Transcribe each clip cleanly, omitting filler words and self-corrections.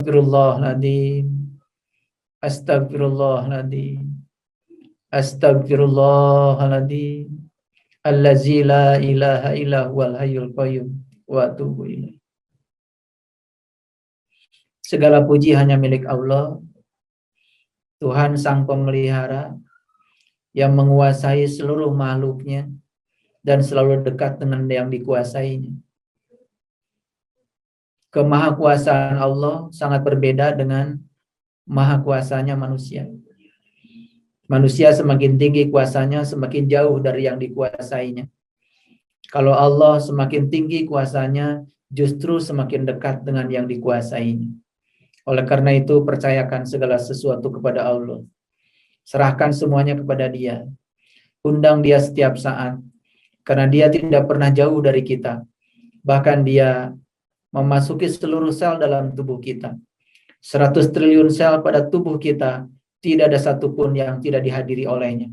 Astagfirullahaladzim. Astagfirullahaladzim. Astagfirullahaladzim. Allazi la ilaha illa huwal hayyul qayyum wa atubu ilaih. Segala puji hanya milik Allah, Tuhan Sang Pemelihara yang menguasai seluruh makhluknya dan selalu dekat dengan yang dikuasainya. Kemahakuasaan Allah sangat berbeda dengan maha kuasanya manusia. Manusia semakin tinggi kuasanya, semakin jauh dari yang dikuasainya. Kalau Allah semakin tinggi kuasanya, justru semakin dekat dengan yang dikuasainya. Oleh karena itu, percayakan segala sesuatu kepada Allah. Serahkan semuanya kepada Dia. Undang Dia setiap saat. Karena Dia tidak pernah jauh dari kita. Bahkan Dia memasuki seluruh sel dalam tubuh kita. 100 triliun sel pada tubuh kita, tidak ada satupun yang tidak dihadiri olehnya.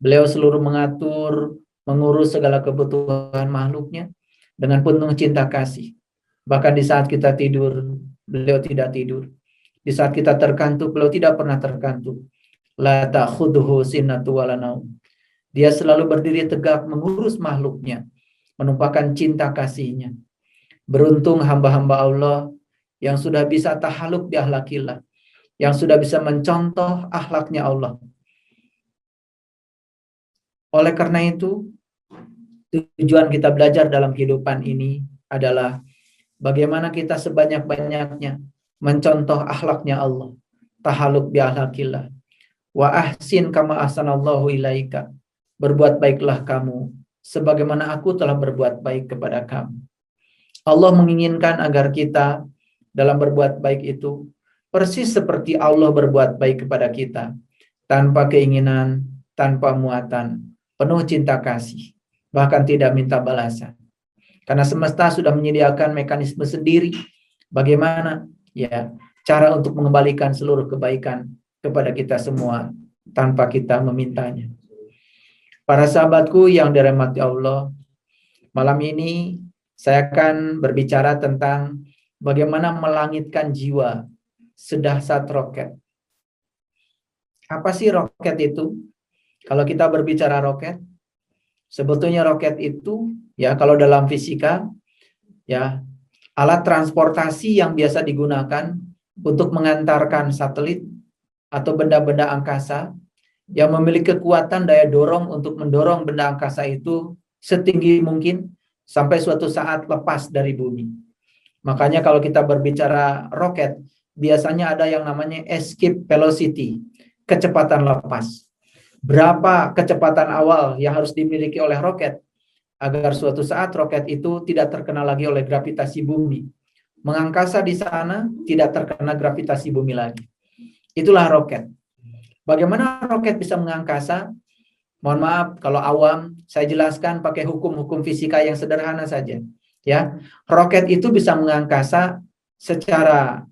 Beliau seluruh mengatur, mengurus segala kebutuhan makhluknya dengan penuh cinta kasih. Bahkan di saat kita tidur, beliau tidak tidur. Di saat kita terkantuk, beliau tidak pernah terkantuk. La ta'khudhuhu sinatu wala naum. Dia selalu berdiri tegak mengurus makhluknya, menumpahkan cinta kasihnya. Beruntung hamba-hamba Allah yang sudah bisa tahaluk bi akhlakillah, yang sudah bisa mencontoh akhlaknya Allah. Oleh karena itu, tujuan kita belajar dalam kehidupan ini adalah bagaimana kita sebanyak-banyaknya mencontoh akhlaknya Allah. Tahaluk bi akhlakillah. Wa ahsin kama ahsanallahu ilaika. Berbuat baiklah kamu sebagaimana aku telah berbuat baik kepada kamu. Allah menginginkan agar kita dalam berbuat baik itu persis seperti Allah berbuat baik kepada kita, tanpa keinginan, tanpa muatan, penuh cinta kasih, bahkan tidak minta balasan. Karena semesta sudah menyediakan mekanisme sendiri bagaimana ya cara untuk mengembalikan seluruh kebaikan kepada kita semua tanpa kita memintanya. Para sahabatku yang dirahmati Allah, malam ini saya akan berbicara tentang bagaimana melangitkan jiwa sedahsyat roket. Apa sih roket itu? Kalau kita berbicara roket, sebetulnya roket itu ya kalau dalam fisika ya alat transportasi yang biasa digunakan untuk mengantarkan satelit atau benda-benda angkasa yang memiliki kekuatan daya dorong untuk mendorong benda angkasa itu setinggi mungkin sampai suatu saat lepas dari bumi. Makanya kalau kita berbicara roket, biasanya ada yang namanya escape velocity, kecepatan lepas. Berapa kecepatan awal yang harus dimiliki oleh roket agar suatu saat roket itu tidak terkena lagi oleh gravitasi bumi. Mengangkasa di sana tidak terkena gravitasi bumi lagi. Itulah roket. Bagaimana roket bisa mengangkasa? Mohon maaf kalau awam, saya jelaskan pakai hukum-hukum fisika yang sederhana saja. Ya, roket itu bisa mengangkasa secara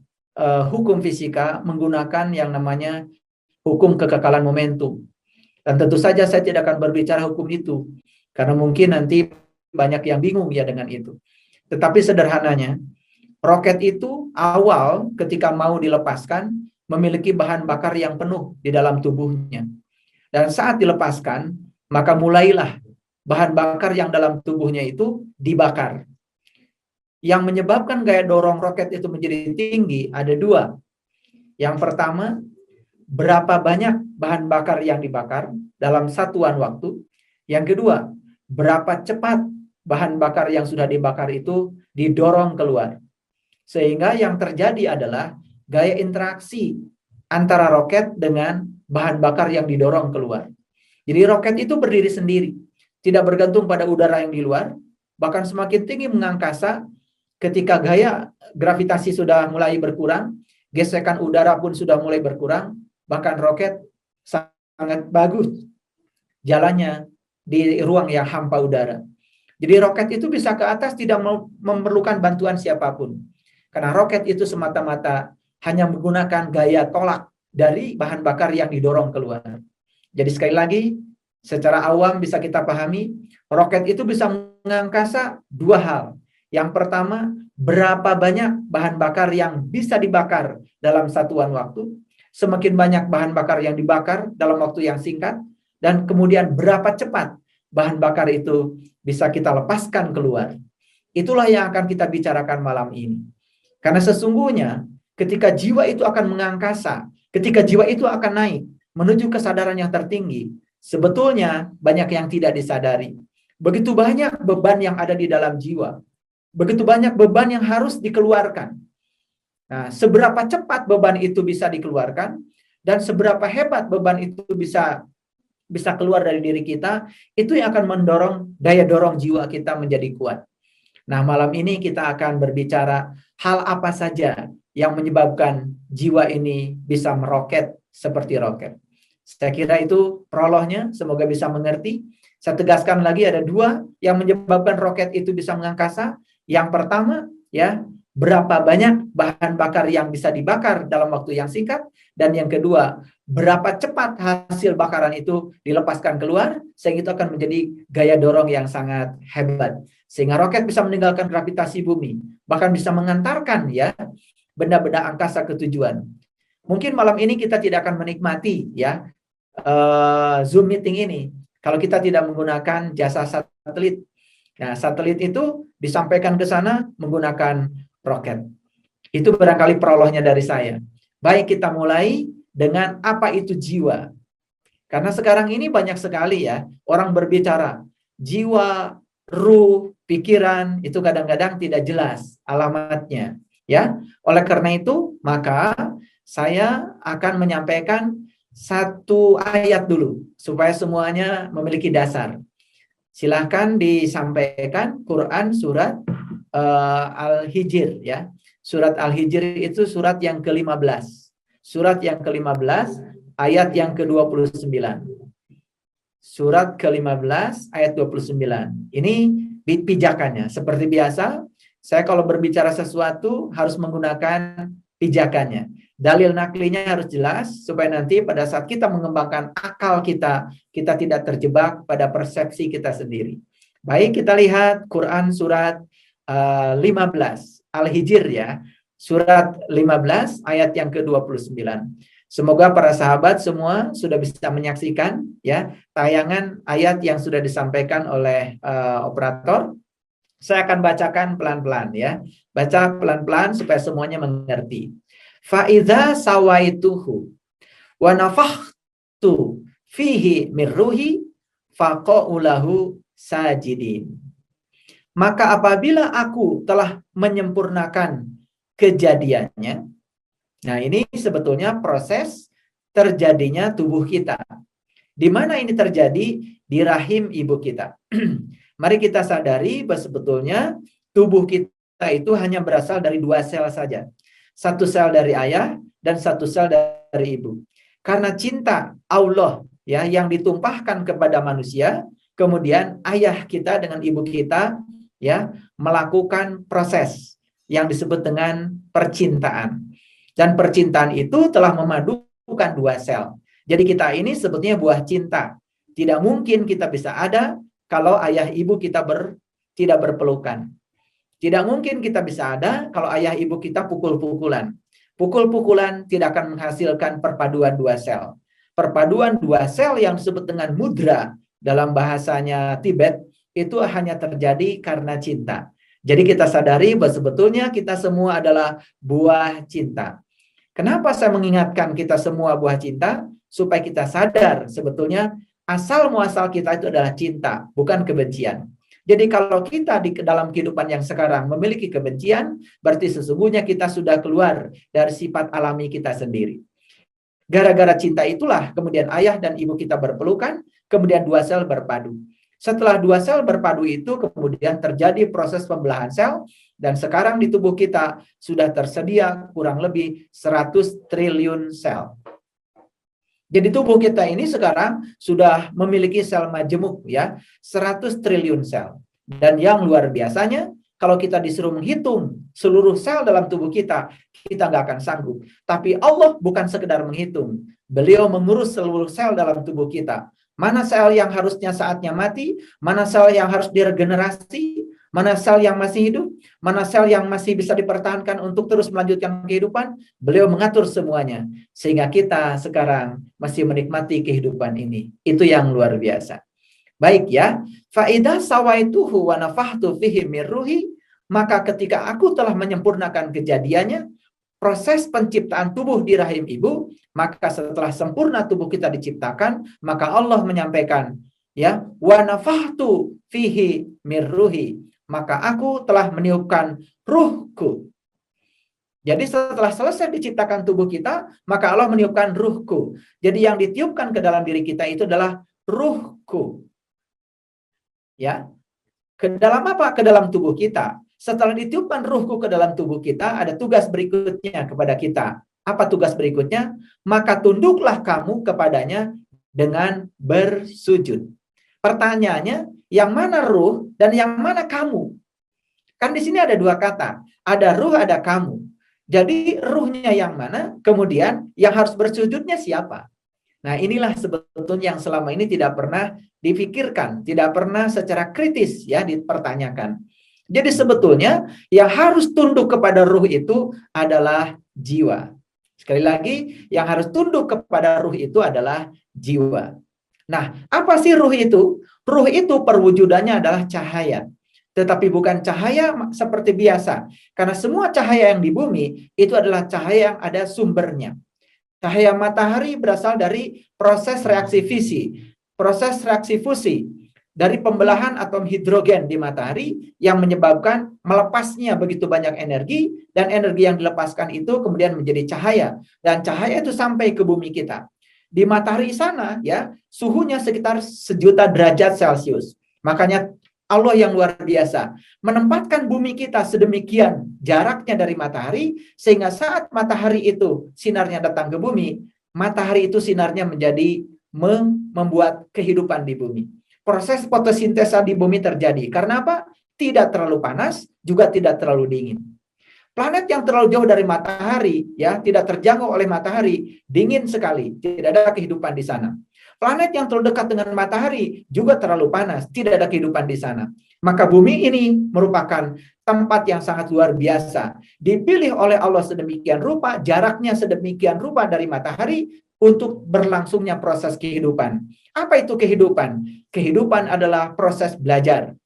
hukum fisika menggunakan yang namanya hukum kekekalan momentum. Dan tentu saja saya tidak akan berbicara hukum itu karena mungkin nanti banyak yang bingung ya dengan itu. Tetapi sederhananya, roket itu awal ketika mau dilepaskan memiliki bahan bakar yang penuh di dalam tubuhnya. Dan saat dilepaskan, maka mulailah bahan bakar yang dalam tubuhnya itu dibakar. Yang menyebabkan gaya dorong roket itu menjadi tinggi ada dua. Yang pertama, berapa banyak bahan bakar yang dibakar dalam satuan waktu. Yang kedua, berapa cepat bahan bakar yang sudah dibakar itu didorong keluar. Sehingga yang terjadi adalah gaya interaksi antara roket dengan bahan bakar yang didorong keluar. Jadi roket itu berdiri sendiri, tidak bergantung pada udara yang di luar, bahkan semakin tinggi mengangkasa, ketika gaya gravitasi sudah mulai berkurang, gesekan udara pun sudah mulai berkurang, bahkan roket sangat bagus jalannya di ruang yang hampa udara. Jadi roket itu bisa ke atas tidak memerlukan bantuan siapapun. Karena roket itu semata-mata hanya menggunakan gaya tolak dari bahan bakar yang didorong keluar. Jadi sekali lagi, secara awam bisa kita pahami, roket itu bisa mengangkasa dua hal. Yang pertama, berapa banyak bahan bakar yang bisa dibakar dalam satuan waktu. Semakin banyak bahan bakar yang dibakar dalam waktu yang singkat, dan kemudian berapa cepat bahan bakar itu bisa kita lepaskan keluar. Itulah yang akan kita bicarakan malam ini. Karena sesungguhnya ketika jiwa itu akan mengangkasa, ketika jiwa itu akan naik menuju kesadaran yang tertinggi, sebetulnya banyak yang tidak disadari. Begitu banyak beban yang ada di dalam jiwa. Begitu banyak beban yang harus dikeluarkan. Nah, seberapa cepat beban itu bisa dikeluarkan dan seberapa hebat beban itu bisa keluar dari diri kita, itu yang akan mendorong daya dorong jiwa kita menjadi kuat. Nah, malam ini kita akan berbicara hal apa saja yang menyebabkan jiwa ini bisa meroket seperti roket. Saya kira itu prolognya, semoga bisa mengerti. Saya tegaskan lagi ada dua yang menyebabkan roket itu bisa mengangkasa. Yang pertama, ya, berapa banyak bahan bakar yang bisa dibakar dalam waktu yang singkat. Dan yang kedua, berapa cepat hasil bakaran itu dilepaskan keluar, sehingga itu akan menjadi gaya dorong yang sangat hebat. Sehingga roket bisa meninggalkan gravitasi bumi, bahkan bisa mengantarkan ya benda-benda angkasa ke tujuan. Mungkin malam ini kita tidak akan menikmati ya Zoom meeting ini kalau kita tidak menggunakan jasa satelit. Nah, satelit itu disampaikan ke sana menggunakan roket. Itu barangkali prolognya dari saya. Baik, kita mulai dengan apa itu jiwa. Karena sekarang ini banyak sekali ya orang berbicara jiwa, ruh, pikiran, itu kadang-kadang tidak jelas alamatnya. Ya, oleh karena itu maka saya akan menyampaikan satu ayat dulu supaya semuanya memiliki dasar. Silahkan disampaikan Quran surat Al-Hijr ya. Surat Al-Hijr itu surat yang ke-15. Surat yang ke-15 ayat yang ke-29. Surat ke-15 ayat 29. Ini pijakannya. Seperti biasa, saya kalau berbicara sesuatu harus menggunakan pijakannya. Dalil naklinya harus jelas supaya nanti pada saat kita mengembangkan akal kita, kita tidak terjebak pada persepsi kita sendiri. Baik, kita lihat Quran surat 15 Al-Hijr ya. Surat 15 ayat yang ke-29. Semoga para sahabat semua sudah bisa menyaksikan ya tayangan ayat yang sudah disampaikan oleh operator. Saya akan bacakan pelan-pelan ya. Baca pelan-pelan supaya semuanya mengerti. Fa idza sawaituhu wa nafakhtu fihi min ruhi faqa'u lahu sajidin. Maka apabila aku telah menyempurnakan kejadiannya, nah ini sebetulnya proses terjadinya tubuh kita. Di mana ini terjadi? Di rahim ibu kita. Mari kita sadari bahwa sebetulnya tubuh kita itu hanya berasal dari dua sel saja. Satu sel dari ayah dan satu sel dari ibu. Karena cinta Allah ya yang ditumpahkan kepada manusia, kemudian ayah kita dengan ibu kita ya melakukan proses yang disebut dengan percintaan. Dan percintaan itu telah memadukan dua sel. Jadi kita ini sebetulnya buah cinta. Tidak mungkin kita bisa ada kalau ayah ibu kita tidak berpelukan. Tidak mungkin kita bisa ada kalau ayah ibu kita pukul-pukulan. Pukul-pukulan tidak akan menghasilkan perpaduan dua sel. Perpaduan dua sel yang disebut dengan mudra dalam bahasanya Tibet itu hanya terjadi karena cinta. Jadi kita sadari bahwa sebetulnya kita semua adalah buah cinta. Kenapa saya mengingatkan kita semua buah cinta? Supaya kita sadar sebetulnya asal muasal kita itu adalah cinta, bukan kebencian. Jadi kalau kita di dalam kehidupan yang sekarang memiliki kebencian, berarti sesungguhnya kita sudah keluar dari sifat alami kita sendiri. Gara-gara cinta itulah kemudian ayah dan ibu kita berpelukan, kemudian dua sel berpadu. Setelah dua sel berpadu itu kemudian terjadi proses pembelahan sel dan sekarang di tubuh kita sudah tersedia kurang lebih 100 triliun sel. Jadi tubuh kita ini sekarang sudah memiliki sel majemuk ya, 100 triliun sel. Dan yang luar biasanya kalau kita disuruh menghitung seluruh sel dalam tubuh kita nggak akan sanggup. Tapi Allah bukan sekedar menghitung. Beliau mengurus seluruh sel dalam tubuh kita. Mana sel yang harusnya saatnya mati, mana sel yang harus diregenerasi, mana sel yang masih hidup, mana sel yang masih bisa dipertahankan untuk terus melanjutkan kehidupan, beliau mengatur semuanya. Sehingga kita sekarang masih menikmati kehidupan ini. Itu yang luar biasa. Baik ya, faida sawaituhu wa nafahtu fihi min ruhi, maka ketika aku telah menyempurnakan kejadiannya, proses penciptaan tubuh di rahim ibu, maka setelah sempurna tubuh kita diciptakan, maka Allah menyampaikan, ya, wa nafahtu fihi min ruhi, maka aku telah meniupkan ruhku. Jadi setelah selesai diciptakan tubuh kita, maka Allah meniupkan ruhku. Jadi yang ditiupkan ke dalam diri kita itu adalah ruhku. Ya, ke dalam apa? Ke dalam tubuh kita. Setelah ditiupkan ruhku ke dalam tubuh kita, ada tugas berikutnya kepada kita. Apa tugas berikutnya? Maka tunduklah kamu kepadanya dengan bersujud. Pertanyaannya, yang mana ruh dan yang mana kamu? Kan di sini ada dua kata. Ada ruh, ada kamu. Jadi ruhnya yang mana? Kemudian yang harus bersujudnya siapa? Nah, inilah sebetulnya yang selama ini tidak pernah dipikirkan, tidak pernah secara kritis ya dipertanyakan. Jadi sebetulnya yang harus tunduk kepada ruh itu adalah jiwa. Sekali lagi, yang harus tunduk kepada ruh itu adalah jiwa. Nah, apa sih ruh itu? Ruh itu perwujudannya adalah cahaya. Tetapi bukan cahaya seperti biasa. Karena semua cahaya yang di bumi itu adalah cahaya yang ada sumbernya. Cahaya matahari berasal dari proses reaksi fisi, proses reaksi fusi dari pembelahan atom hidrogen di matahari yang menyebabkan melepasnya begitu banyak energi, dan energi yang dilepaskan itu kemudian menjadi cahaya, dan cahaya itu sampai ke bumi kita. Di matahari sana ya suhunya sekitar 1.000.000 derajat Celcius. Makanya Allah yang luar biasa menempatkan bumi kita sedemikian jaraknya dari matahari, sehingga saat matahari itu sinarnya datang ke bumi, matahari itu sinarnya menjadi membuat kehidupan di bumi. Proses fotosintesa di bumi terjadi. Karena apa? Tidak terlalu panas, juga tidak terlalu dingin. Planet yang terlalu jauh dari matahari, ya, tidak terjangkau oleh matahari, dingin sekali, tidak ada kehidupan di sana. Planet yang terlalu dekat dengan matahari juga terlalu panas, tidak ada kehidupan di sana. Maka bumi ini merupakan tempat yang sangat luar biasa. Dipilih oleh Allah sedemikian rupa, jaraknya sedemikian rupa dari matahari untuk berlangsungnya proses kehidupan. Apa itu kehidupan? Kehidupan adalah proses belajar.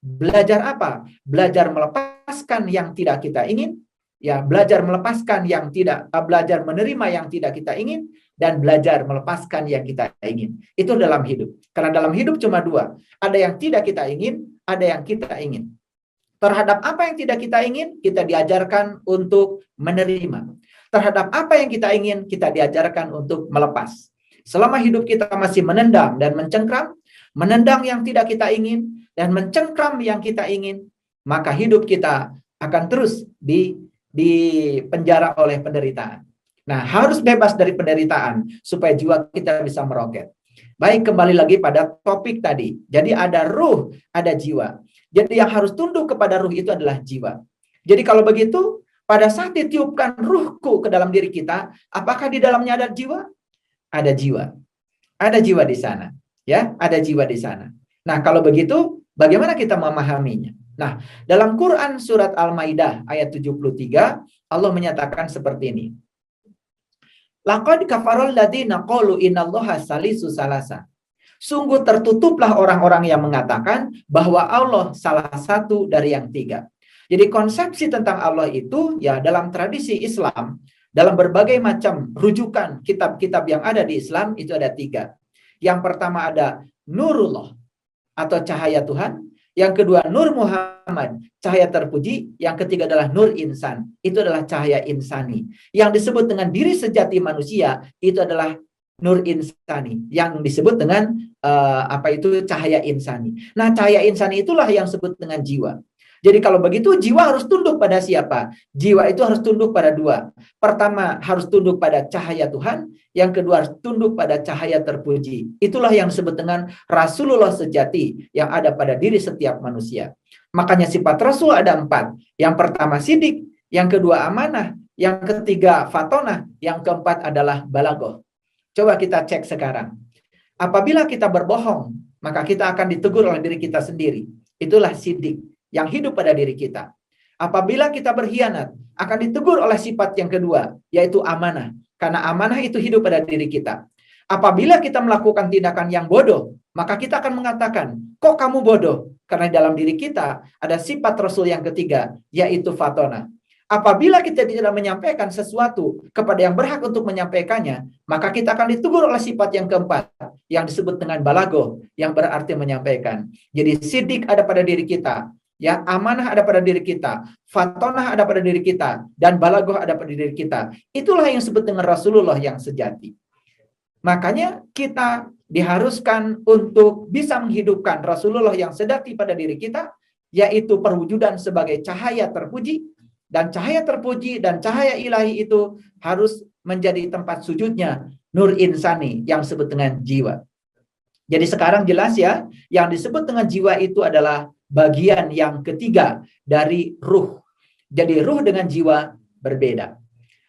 Belajar apa? Belajar melepaskan yang tidak kita ingin, ya, belajar melepaskan yang tidak, belajar menerima yang tidak kita ingin, dan belajar melepaskan yang kita ingin. Itu dalam hidup. Karena dalam hidup cuma dua. Ada yang tidak kita ingin, ada yang kita ingin. Terhadap apa yang tidak kita ingin, kita diajarkan untuk menerima. Terhadap apa yang kita ingin, kita diajarkan untuk melepas. Selama hidup kita masih menendang dan mencengkram, menendang yang tidak kita ingin, dan mencengkram yang kita ingin, maka hidup kita akan terus dipenjara oleh penderitaan. Nah, harus bebas dari penderitaan supaya jiwa kita bisa meroket. Baik, kembali lagi pada topik tadi. Jadi ada ruh, ada jiwa. Jadi yang harus tunduk kepada ruh itu adalah jiwa. Jadi kalau begitu, pada saat ditiupkan ruhku ke dalam diri kita, apakah di dalamnya ada jiwa? Ada jiwa. Ada jiwa di sana. Ya, ada jiwa di sana. Nah, kalau begitu, bagaimana kita memahaminya? Nah, dalam Quran surat Al-Maidah ayat 73, Allah menyatakan seperti ini. Laqad kafarul ladzina qalu innallaha salisu salasa. Sungguh tertutuplah orang-orang yang mengatakan bahwa Allah salah satu dari yang tiga. Jadi konsepsi tentang Allah itu ya dalam tradisi Islam, dalam berbagai macam rujukan kitab-kitab yang ada di Islam itu ada tiga. Yang pertama ada Nurullah atau cahaya Tuhan. Yang kedua Nur Muhammad, cahaya terpuji. Yang ketiga adalah Nur Insan, itu adalah cahaya insani. Yang disebut dengan diri sejati manusia itu adalah Nur Insani, yang disebut dengan cahaya insani. Nah, cahaya insani itulah yang disebut dengan jiwa. Jadi kalau begitu jiwa harus tunduk pada siapa? Jiwa itu harus tunduk pada dua. Pertama harus tunduk pada cahaya Tuhan, yang kedua harus tunduk pada cahaya terpuji. Itulah yang disebut dengan Rasulullah sejati yang ada pada diri setiap manusia. Makanya sifat Rasul ada 4. Yang pertama sidik, yang kedua amanah, yang ketiga fatonah, yang keempat adalah balagoh. Coba kita cek sekarang. Apabila kita berbohong, maka kita akan ditegur oleh diri kita sendiri. Itulah sidik yang hidup pada diri kita. Apabila kita berkhianat, akan ditegur oleh sifat yang kedua, yaitu amanah. Karena amanah itu hidup pada diri kita. Apabila kita melakukan tindakan yang bodoh, maka kita akan mengatakan, kok kamu bodoh? Karena dalam diri kita ada sifat Rasul yang ketiga, yaitu fatona. Apabila kita tidak menyampaikan sesuatu kepada yang berhak untuk menyampaikannya, maka kita akan ditegur oleh sifat yang keempat, yang disebut dengan balago, yang berarti menyampaikan. Jadi sidik ada pada diri kita, ya, amanah ada pada diri kita, fatonah ada pada diri kita, dan balagoh ada pada diri kita. Itulah yang disebut dengan Rasulullah yang sejati. Makanya kita diharuskan untuk bisa menghidupkan Rasulullah yang sejati pada diri kita, yaitu perwujudan sebagai cahaya terpuji, dan cahaya terpuji dan cahaya ilahi itu harus menjadi tempat sujudnya nur insani yang disebut dengan jiwa. Jadi sekarang jelas ya, yang disebut dengan jiwa itu adalah bagian yang ketiga dari ruh. Jadi ruh dengan jiwa berbeda.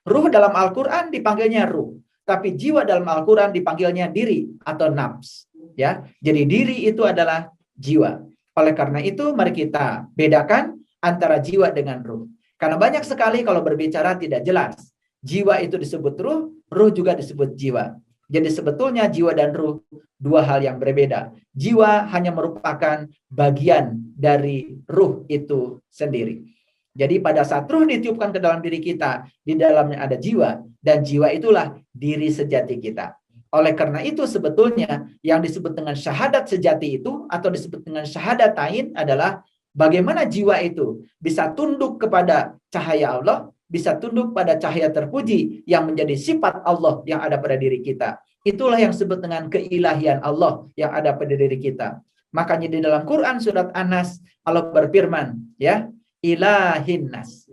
Ruh dalam Al-Quran dipanggilnya ruh, tapi jiwa dalam Al-Quran dipanggilnya diri atau nafs. Ya, jadi diri itu adalah jiwa. Oleh karena itu, mari kita bedakan antara jiwa dengan ruh. Karena banyak sekali kalau berbicara tidak jelas. Jiwa itu disebut ruh, ruh juga disebut jiwa. Jadi sebetulnya jiwa dan ruh dua hal yang berbeda. Jiwa hanya merupakan bagian dari ruh itu sendiri. Jadi pada saat ruh ditiupkan ke dalam diri kita, di dalamnya ada jiwa, dan jiwa itulah diri sejati kita. Oleh karena itu sebetulnya yang disebut dengan syahadat sejati itu, atau disebut dengan syahadatain adalah bagaimana jiwa itu bisa tunduk kepada cahaya Allah, bisa tunduk pada cahaya terpuji yang menjadi sifat Allah yang ada pada diri kita. Itulah yang disebut dengan keilahian Allah yang ada pada diri kita. Makanya di dalam Quran surat An-Nas Allah berfirman, ya, ilahin nas.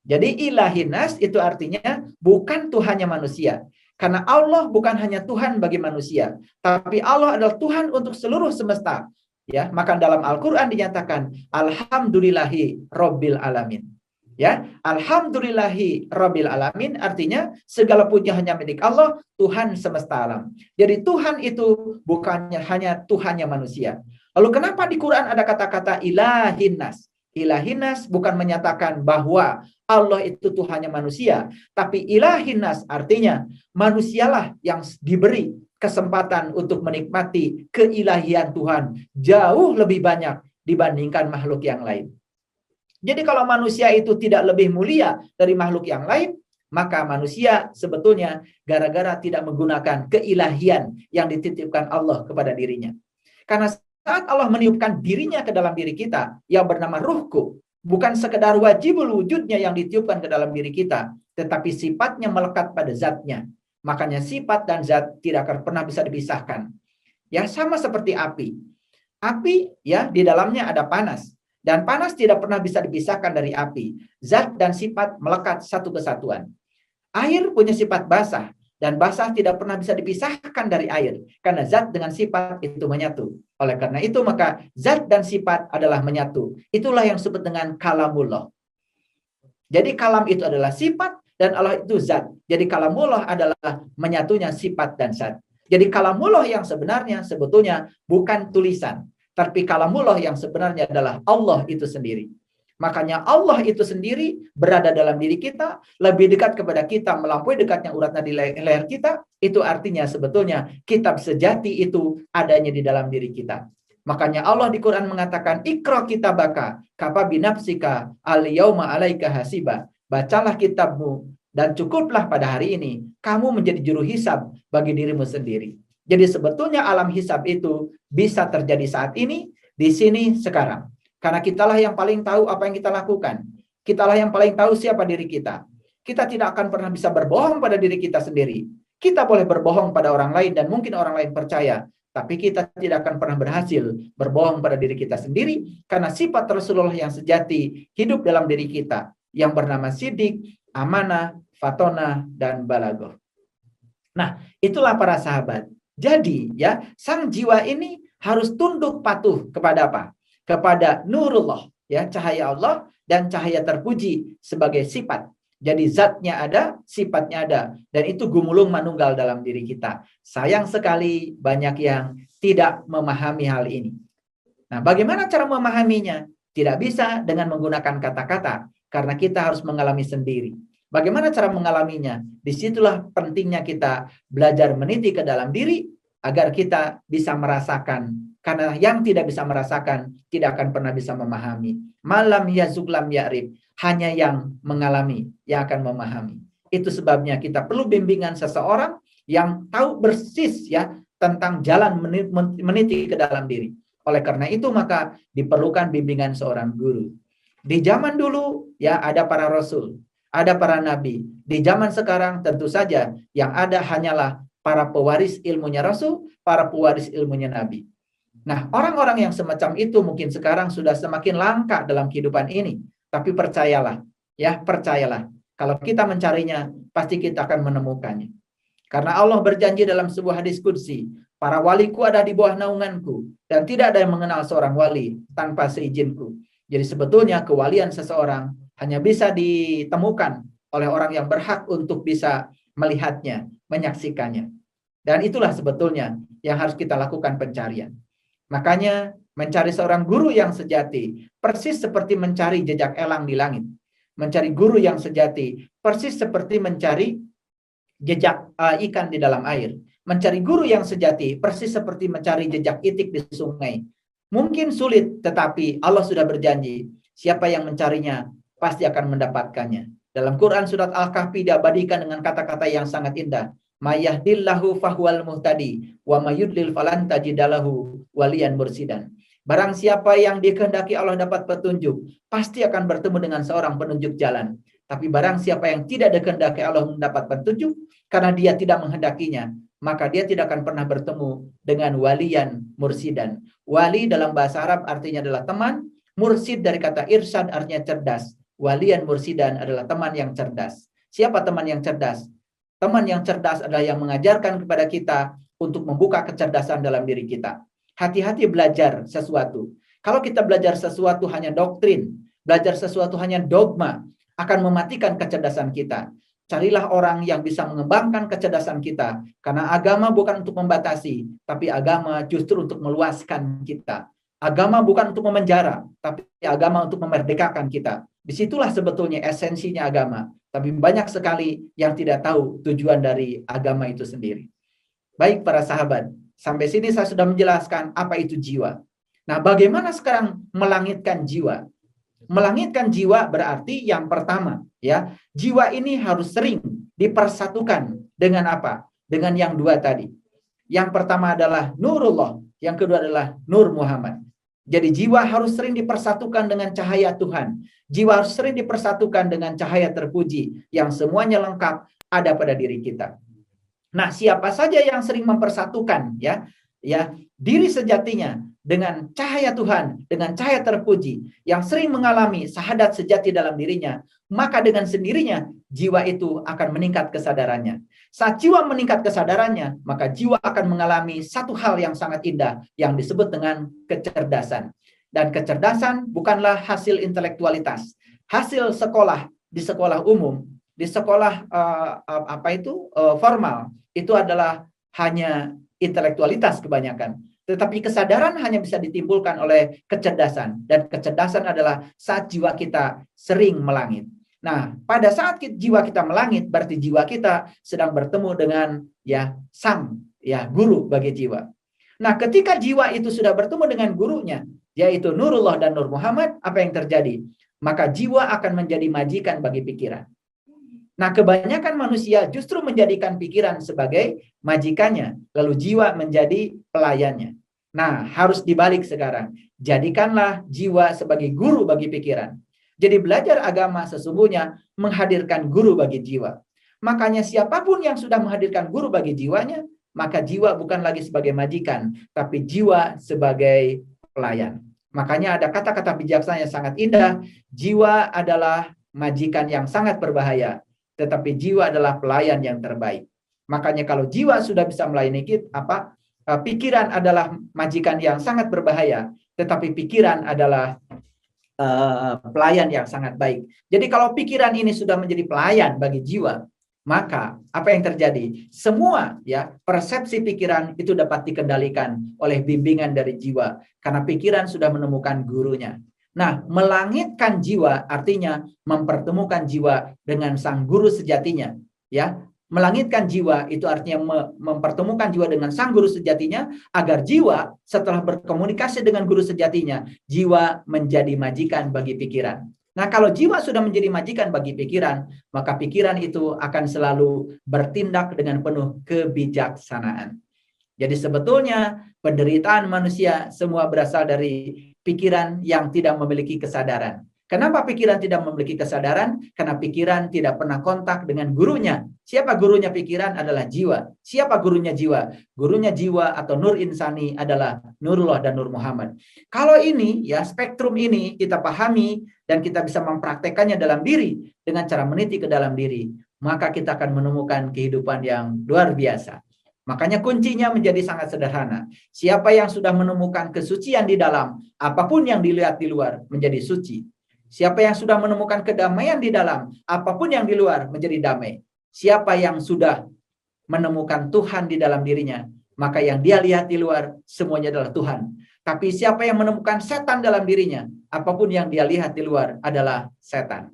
Jadi ilahin nas itu artinya bukan Tuhannya manusia. Karena Allah bukan hanya Tuhan bagi manusia, tapi Allah adalah Tuhan untuk seluruh semesta. Ya, maka dalam Al-Quran dinyatakan alhamdulillahi rabbil alamin. Ya, alhamdulillahi rabbil alamin artinya segala puji hanya milik Allah, Tuhan semesta alam. Jadi Tuhan itu bukannya hanya Tuhannya manusia. Lalu kenapa di Quran ada kata-kata ilahin nas? Ilahin nas bukan menyatakan bahwa Allah itu Tuhannya manusia, tapi ilahin nas artinya manusialah yang diberi kesempatan untuk menikmati keilahian Tuhan jauh lebih banyak dibandingkan makhluk yang lain. Jadi kalau manusia itu tidak lebih mulia dari makhluk yang lain, maka manusia sebetulnya gara-gara tidak menggunakan keilahian yang dititipkan Allah kepada dirinya. Karena saat Allah meniupkan dirinya ke dalam diri kita yang bernama ruhku, bukan sekedar wajibul wujudnya yang ditiupkan ke dalam diri kita, tetapi sifatnya melekat pada zatnya. Makanya sifat dan zat tidak akan pernah bisa dipisahkan. Ya, sama seperti api. Api ya di dalamnya ada panas. Dan panas tidak pernah bisa dipisahkan dari api. Zat dan sifat melekat satu kesatuan. Air punya sifat basah. Dan basah tidak pernah bisa dipisahkan dari air. Karena zat dengan sifat itu menyatu. Oleh karena itu maka zat dan sifat adalah menyatu. Itulah yang disebut dengan kalamullah. Jadi kalam itu adalah sifat. Dan Allah itu zat. Jadi kalamullah adalah menyatunya sifat dan zat. Jadi kalamullah yang sebenarnya sebetulnya bukan tulisan. Tapi kalamullah yang sebenarnya adalah Allah itu sendiri. Makanya Allah itu sendiri berada dalam diri kita, lebih dekat kepada kita, melampaui dekatnya urat nadi leher kita. Itu artinya sebetulnya kitab sejati itu adanya di dalam diri kita. Makanya Allah di Quran mengatakan, Iqra kitabaka, kafa binafsika al-yauma alaika hasiba. Bacalah kitabmu dan cukuplah pada hari ini kamu menjadi juru hisab bagi dirimu sendiri. Jadi sebetulnya alam hisab itu bisa terjadi saat ini, di sini, sekarang. Karena kitalah yang paling tahu apa yang kita lakukan. Kitalah yang paling tahu siapa diri kita. Kita tidak akan pernah bisa berbohong pada diri kita sendiri. Kita boleh berbohong pada orang lain dan mungkin orang lain percaya. Tapi kita tidak akan pernah berhasil berbohong pada diri kita sendiri. Karena sifat Rasulullah yang sejati hidup dalam diri kita. Yang bernama sidik, amanah, fatonah, dan balagoh. Nah, itulah para sahabat. Jadi, ya, sang jiwa ini harus tunduk patuh kepada apa? Kepada nurullah, ya, cahaya Allah dan cahaya terpuji sebagai sifat. Jadi zatnya ada, sifatnya ada. Dan itu gumulung manunggal dalam diri kita. Sayang sekali banyak yang tidak memahami hal ini. Nah, bagaimana cara memahaminya? Tidak bisa dengan menggunakan kata-kata. karena kita harus mengalami sendiri. Bagaimana cara mengalaminya? Disitulah pentingnya kita belajar meniti ke dalam diri agar kita bisa merasakan. Karena yang tidak bisa merasakan tidak akan pernah bisa memahami. Malam yazuk lam ya'rif, hanya yang mengalami yang akan memahami. Itu sebabnya kita perlu bimbingan seseorang yang tahu persis ya tentang jalan meniti ke dalam diri. Oleh karena itu maka diperlukan bimbingan seorang guru. Di zaman dulu ya ada para rasul, ada para nabi. Di zaman sekarang tentu saja yang ada hanyalah para pewaris ilmunya rasul, para pewaris ilmunya nabi. Nah, orang-orang yang semacam itu mungkin sekarang sudah semakin langka dalam kehidupan ini. Tapi percayalah, ya percayalah. Kalau kita mencarinya, pasti kita akan menemukannya. Karena Allah berjanji dalam sebuah hadis qudsi, para waliku ada di bawah naunganku, dan tidak ada yang mengenal seorang wali tanpa seizinku. Jadi sebetulnya kewalian seseorang hanya bisa ditemukan oleh orang yang berhak untuk bisa melihatnya, menyaksikannya. Dan itulah sebetulnya yang harus kita lakukan pencarian. Makanya mencari seorang guru yang sejati persis seperti mencari jejak elang di langit. Mencari guru yang sejati persis seperti mencari jejak ikan di dalam air. Mencari guru yang sejati persis seperti mencari jejak itik di sungai. Mungkin sulit, tetapi Allah sudah berjanji, siapa yang mencarinya pasti akan mendapatkannya. Dalam Quran surat Al-Kahfi diabadikan dengan kata-kata yang sangat indah. Mayahdillahu fahuwal muhtadi wa mayudlil falan tajidalahu waliyan mursidan. Barang siapa yang dikehendaki Allah dapat petunjuk, pasti akan bertemu dengan seorang penunjuk jalan. Tapi barang siapa yang tidak dikehendaki Allah mendapat petunjuk, karena dia tidak menghendakinya, maka dia tidak akan pernah bertemu dengan waliyan mursidan. Wali dalam bahasa Arab artinya adalah teman, mursid dari kata irsyad artinya cerdas. Waliyan mursidan adalah teman yang cerdas. Siapa teman yang cerdas? Teman yang cerdas adalah yang mengajarkan kepada kita untuk membuka kecerdasan dalam diri kita. Hati-hati belajar sesuatu. Kalau kita belajar sesuatu hanya doktrin, belajar sesuatu hanya dogma, akan mematikan kecerdasan kita. Carilah orang yang bisa mengembangkan kecerdasan kita. Karena agama bukan untuk membatasi, tapi agama justru untuk meluaskan kita. Agama bukan untuk memenjara, tapi agama untuk memerdekakan kita. Disitulah sebetulnya esensinya agama. Tapi banyak sekali yang tidak tahu tujuan dari agama itu sendiri. Baik para sahabat, sampai sini saya sudah menjelaskan apa itu jiwa. Nah, bagaimana sekarang melangitkan jiwa? Melangitkan jiwa berarti yang pertama, ya, jiwa ini harus sering dipersatukan dengan apa? Dengan yang dua tadi. Yang pertama adalah nurullah, yang kedua adalah nur Muhammad. Jadi jiwa harus sering dipersatukan dengan cahaya Tuhan. Jiwa harus sering dipersatukan dengan cahaya terpuji yang semuanya lengkap ada pada diri kita. Nah, siapa saja yang sering mempersatukan ya diri sejatinya dengan cahaya Tuhan, dengan cahaya terpuji, yang sering mengalami syahadat sejati dalam dirinya, maka dengan sendirinya jiwa itu akan meningkat kesadarannya. Saat jiwa meningkat kesadarannya, maka jiwa akan mengalami satu hal yang sangat indah yang disebut dengan kecerdasan. Dan kecerdasan bukanlah hasil intelektualitas, hasil sekolah di sekolah umum, di sekolah formal, itu adalah hanya intelektualitas kebanyakan. Tetapi kesadaran hanya bisa ditimbulkan oleh kecerdasan. Dan kecerdasan adalah saat jiwa kita sering melangit. Nah, pada saat jiwa kita melangit, berarti jiwa kita sedang bertemu dengan sang guru bagi jiwa. Nah, ketika jiwa itu sudah bertemu dengan gurunya, yaitu Nurullah dan Nur Muhammad, apa yang terjadi? Maka jiwa akan menjadi majikan bagi pikiran. Nah, kebanyakan manusia justru menjadikan pikiran sebagai majikannya, lalu jiwa menjadi pelayannya. Nah, harus dibalik sekarang. Jadikanlah jiwa sebagai guru bagi pikiran. Jadi belajar agama sesungguhnya menghadirkan guru bagi jiwa. Makanya siapapun yang sudah menghadirkan guru bagi jiwanya, maka jiwa bukan lagi sebagai majikan, tapi jiwa sebagai pelayan. Makanya ada kata-kata bijaksana yang sangat indah, jiwa adalah majikan yang sangat berbahaya, tetapi jiwa adalah pelayan yang terbaik. Makanya kalau jiwa sudah bisa melayani kita, pikiran adalah majikan yang sangat berbahaya, tetapi pikiran adalah pelayan yang sangat baik. Jadi kalau pikiran ini sudah menjadi pelayan bagi jiwa, maka apa yang terjadi? Semua persepsi pikiran itu dapat dikendalikan oleh bimbingan dari jiwa, karena pikiran sudah menemukan gurunya. Nah, melangitkan jiwa artinya mempertemukan jiwa dengan sang guru sejatinya, ya. Melangitkan jiwa itu artinya mempertemukan jiwa dengan sang guru sejatinya, agar jiwa setelah berkomunikasi dengan guru sejatinya, jiwa menjadi majikan bagi pikiran. Nah, kalau jiwa sudah menjadi majikan bagi pikiran, maka pikiran itu akan selalu bertindak dengan penuh kebijaksanaan. Jadi sebetulnya penderitaan manusia semua berasal dari pikiran yang tidak memiliki kesadaran. Kenapa pikiran tidak memiliki kesadaran? Karena pikiran tidak pernah kontak dengan gurunya. Siapa gurunya pikiran? Adalah jiwa. Siapa gurunya jiwa? Gurunya jiwa atau Nur Insani adalah Nurullah dan Nur Muhammad. Kalau ini, ya, spektrum ini kita pahami dan kita bisa mempraktekannya dalam diri dengan cara meniti ke dalam diri, maka kita akan menemukan kehidupan yang luar biasa. Makanya kuncinya menjadi sangat sederhana. Siapa yang sudah menemukan kesucian di dalam, apapun yang dilihat di luar menjadi suci. Siapa yang sudah menemukan kedamaian di dalam, apapun yang di luar menjadi damai. Siapa yang sudah menemukan Tuhan di dalam dirinya, maka yang dia lihat di luar semuanya adalah Tuhan. Tapi siapa yang menemukan setan dalam dirinya, apapun yang dia lihat di luar adalah setan.